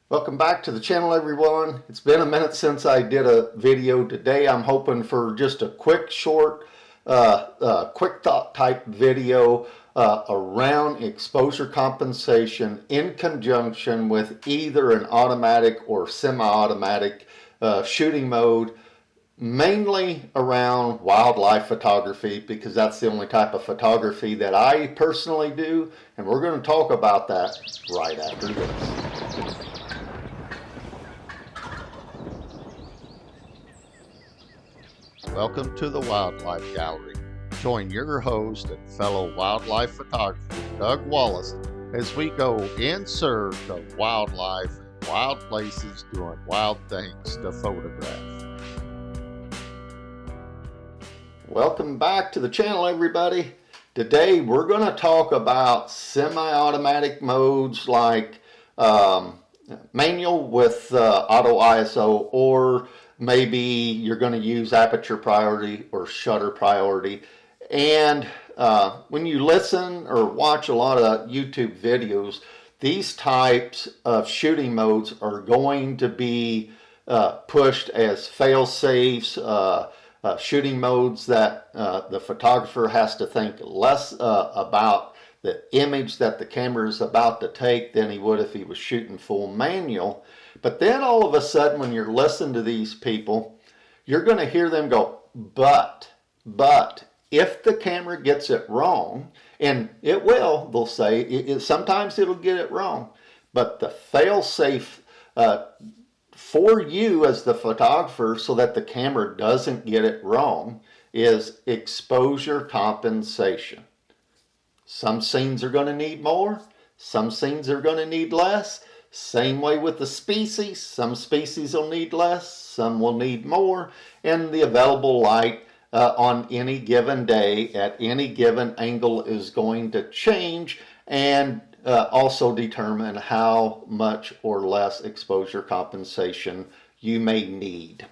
Welcome back to the channel, everyone. It's been a minute since I did a video. Today I'm hoping for just a quick, short, quick thought type video around exposure compensation in conjunction with either an automatic or semi-automatic shooting mode, mainly around wildlife photography, because that's the only type of photography that I personally do, and we're going to talk about that right after this. Welcome to the Wildlife Gallery. Join your host and fellow wildlife photographer, Doug Wallace, as we go in search of wildlife and wild places doing wild things to photograph. Welcome back to the channel, everybody. Today we're going to talk about semi-automatic modes like manual with auto ISO, or maybe you're going to use aperture priority or shutter priority. And when you listen or watch a lot of YouTube videos, these types of shooting modes are going to be pushed as fail-safes, shooting modes that the photographer has to think less about the image that the camera is about to take than he would if he was shooting full manual. But then all of a sudden, when you're listening to these people, you're going to hear them go, but, if the camera gets it wrong, and it will, they'll say, sometimes it'll get it wrong, but the fail-safe for you as the photographer so that the camera doesn't get it wrong is exposure compensation. Some scenes are going to need more, some scenes are going to need less. Same way with the species. Some species will need less, some will need more, and the available light on any given day at any given angle is going to change and also determine how much or less exposure compensation you may need.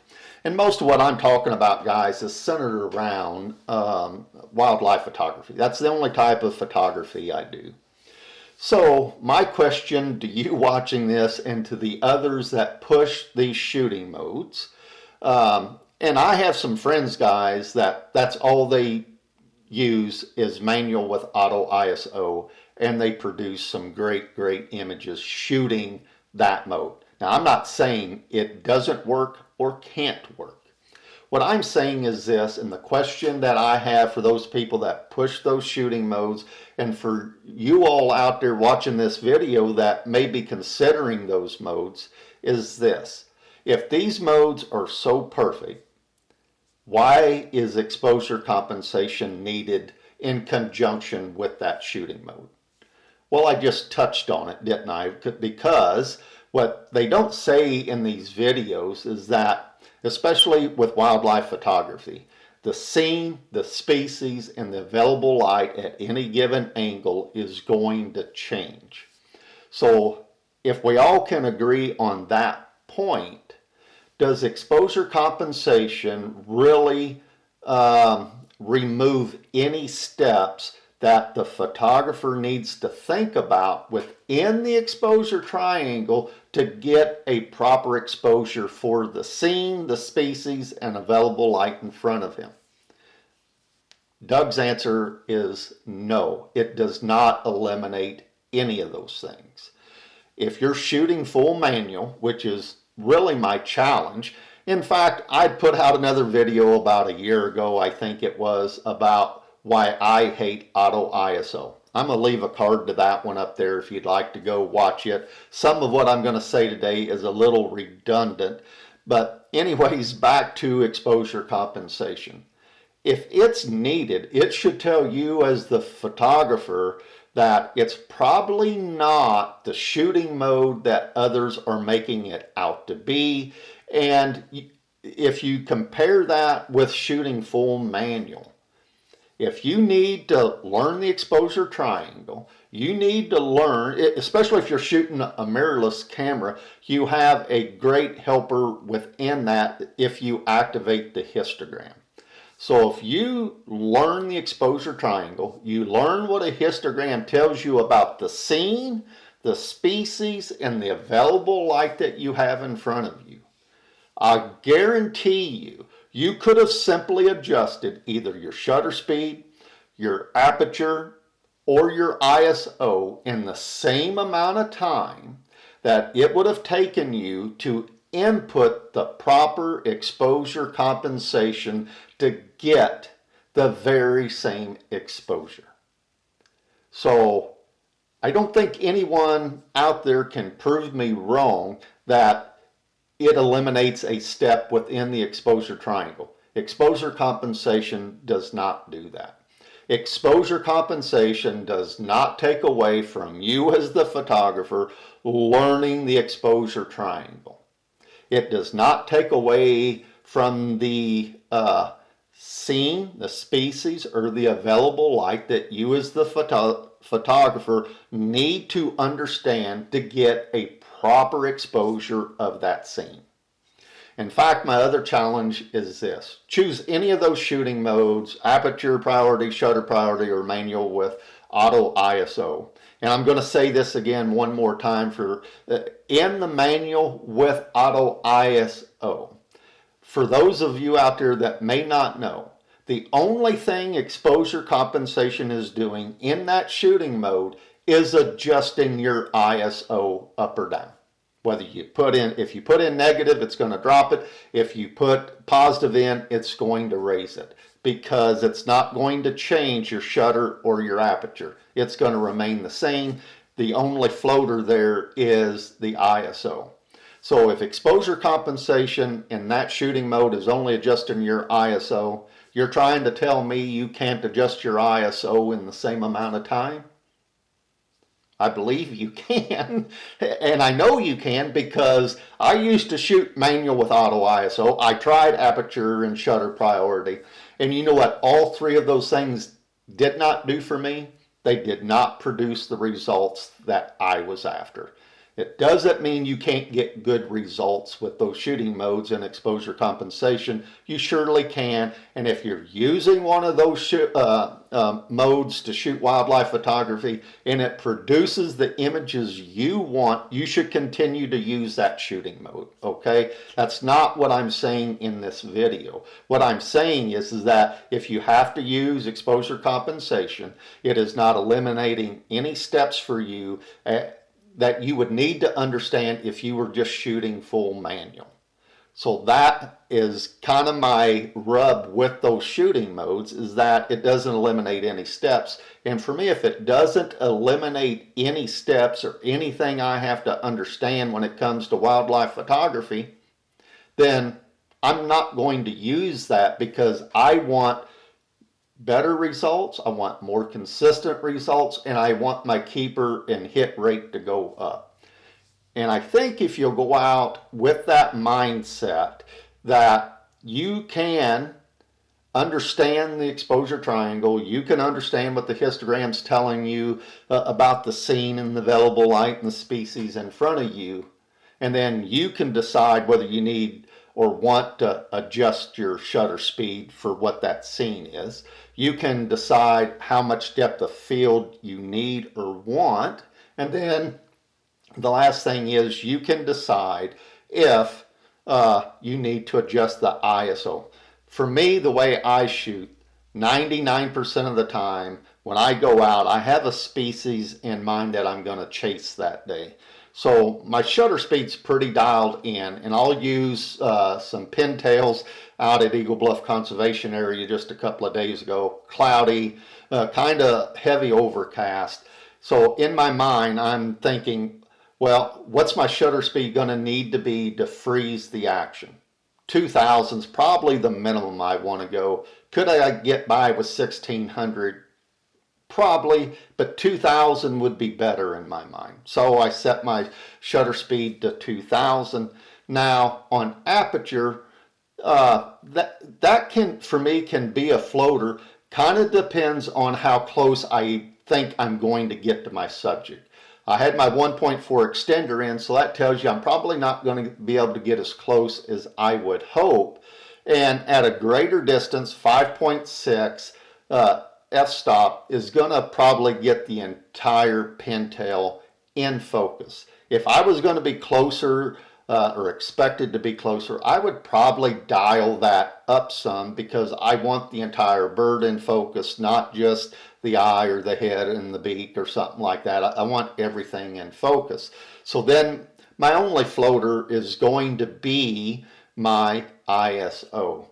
And most of what I'm talking about, guys, is centered around wildlife photography. That's the only type of photography I do. So my question to you watching this and to the others that push these shooting modes, and I have some friends, guys, that's all they use is manual with auto ISO, and they produce some great images shooting that mode. Now, I'm not saying it doesn't work or can't work. What I'm saying is this, and the question that I have for those people that push those shooting modes, and for you all out there watching this video that may be considering those modes, is this. If these modes are so perfect, why is exposure compensation needed in conjunction with that shooting mode? Well, I just touched on it, didn't I? Because what they don't say in these videos is that, especially with wildlife photography, the scene, the species, and the available light at any given angle is going to change. So if we all can agree on that point, does exposure compensation really remove any steps that the photographer needs to think about within the exposure triangle to get a proper exposure for the scene, the species, and available light in front of him? Doug's answer is no. It does not eliminate any of those things. If you're shooting full manual, which is really my challenge, in fact, I put out another video about a year ago, I think it was, about why I hate auto ISO. I'm going to leave a card to that one up there if you'd like to go watch it. Some of what I'm going to say today is a little redundant, but anyways, back to exposure compensation. If it's needed, it should tell you as the photographer that it's probably not the shooting mode that others are making it out to be. And if you compare that with shooting full manual, if you need to learn the exposure triangle, you need to learn, especially if you're shooting a mirrorless camera, you have a great helper within that if you activate the histogram. So if you learn the exposure triangle, you learn what a histogram tells you about the scene, the species and the available light that you have in front of you, I guarantee you, you could have simply adjusted either your shutter speed, your aperture, or your ISO in the same amount of time that it would have taken you to input the proper exposure compensation to get the very same exposure. So I don't think anyone out there can prove me wrong that it eliminates a step within the exposure triangle. Exposure compensation does not do that. Exposure compensation does not take away from you as the photographer learning the exposure triangle. It does not take away from the scene, the species, or the available light that you as the photographer need to understand to get a proper exposure of that scene. In fact, my other challenge is this. Choose any of those shooting modes, aperture priority, shutter priority, or manual with auto ISO. And I'm going to say this again one more time in the manual with auto ISO. For those of you out there that may not know, the only thing exposure compensation is doing in that shooting mode is adjusting your ISO up or down. Whether you if you put in negative, it's going to drop it. If you put positive in, it's going to raise it, because it's not going to change your shutter or your aperture. It's going to remain the same. The only floater there is the ISO. So if exposure compensation in that shooting mode is only adjusting your ISO, you're trying to tell me you can't adjust your ISO in the same amount of time? I believe you can, and I know you can because I used to shoot manual with auto ISO. I tried aperture and shutter priority, and you know what all three of those things did not do for me? They did not produce the results that I was after. It doesn't mean you can't get good results with those shooting modes and exposure compensation. You surely can. And if you're using one of those modes to shoot wildlife photography and it produces the images you want, you should continue to use that shooting mode, okay? That's not what I'm saying in this video. What I'm saying is that if you have to use exposure compensation, it is not eliminating any steps for you that you would need to understand if you were just shooting full manual. So that is kind of my rub with those shooting modes, is that it doesn't eliminate any steps. And for me, if it doesn't eliminate any steps or anything I have to understand when it comes to wildlife photography, then I'm not going to use that, because I want better results, I want more consistent results, and I want my keeper and hit rate to go up. And I think if you'll go out with that mindset that you can understand the exposure triangle, you can understand what the histogram's telling you about the scene and the available light and the species in front of you, and then you can decide whether you need or want to adjust your shutter speed for what that scene is. You can decide how much depth of field you need or want. And then the last thing is you can decide if you need to adjust the ISO. For me, the way I shoot, 99% of the time when I go out, I have a species in mind that I'm going to chase that day. So my shutter speed's pretty dialed in, and I'll use some pintails out at Eagle Bluff Conservation Area just a couple of days ago. Cloudy, kind of heavy overcast. So in my mind, I'm thinking, well, what's my shutter speed going to need to be to freeze the action? 2,000 is probably the minimum I want to go. Could I get by with 1,600? Probably, but 2,000 would be better in my mind. So I set my shutter speed to 2,000. Now on aperture, that can, for me, can be a floater. Kind of depends on how close I think I'm going to get to my subject. I had my 1.4 extender in, so that tells you I'm probably not going to be able to get as close as I would hope. And at a greater distance, 5.6, f-stop is going to probably get the entire pintail in focus. If I was going to be closer or expected to be closer, I would probably dial that up some because I want the entire bird in focus, not just the eye or the head and the beak or something like that. I want everything in focus. So then my only floater is going to be my ISO.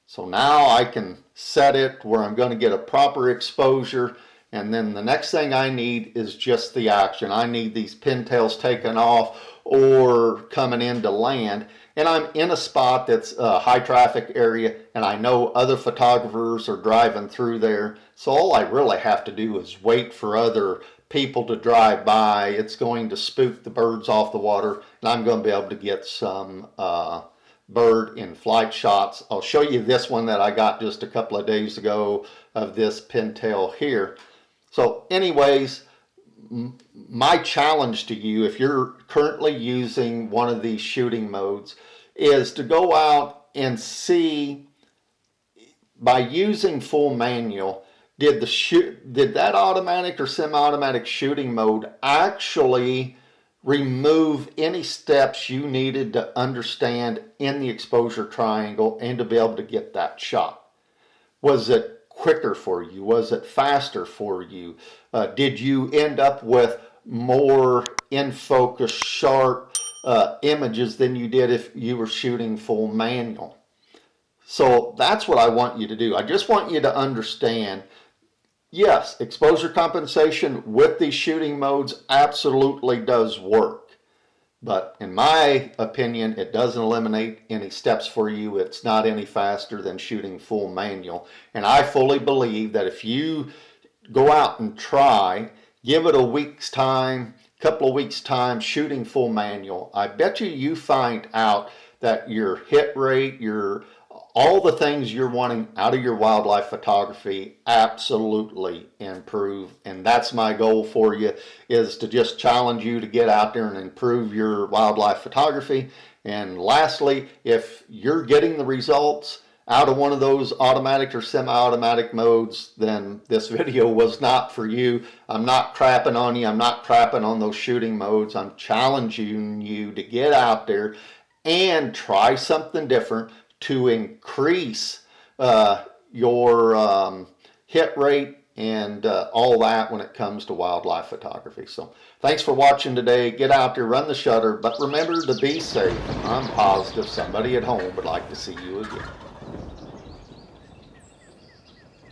So now I can set it where I'm going to get a proper exposure, and then the next thing I need is just the action. I need these pintails taken off or coming into land, and I'm in a spot that's a high traffic area, and I know other photographers are driving through there, so all I really have to do is wait for other people to drive by. It's going to spook the birds off the water, and I'm going to be able to get some bird in flight shots. I'll show you this one that I got just a couple of days ago of this pintail here. So anyways, my challenge to you, if you're currently using one of these shooting modes, is to go out and see, by using full manual, did that automatic or semi-automatic shooting mode actually remove any steps you needed to understand in the exposure triangle and to be able to get that shot? Was it quicker for you? Was it faster for you? Did you end up with more in focus, sharp images than you did if you were shooting full manual? So that's what I want you to do. I just want you to understand, yes, exposure compensation with these shooting modes absolutely does work. But in my opinion, it doesn't eliminate any steps for you. It's not any faster than shooting full manual. And I fully believe that if you go out and try, give it a week's time, couple of weeks' time shooting full manual, I bet you find out that your hit rate, all the things you're wanting out of your wildlife photography absolutely improve. And that's my goal for you, is to just challenge you to get out there and improve your wildlife photography. And lastly, if you're getting the results out of one of those automatic or semi-automatic modes, then this video was not for you. I'm not crapping on you. I'm not crapping on those shooting modes. I'm challenging you to get out there and try something different to increase your hit rate and all that when it comes to wildlife photography. So thanks for watching today. Get out there, run the shutter, but remember to be safe. I'm positive somebody at home would like to see you again.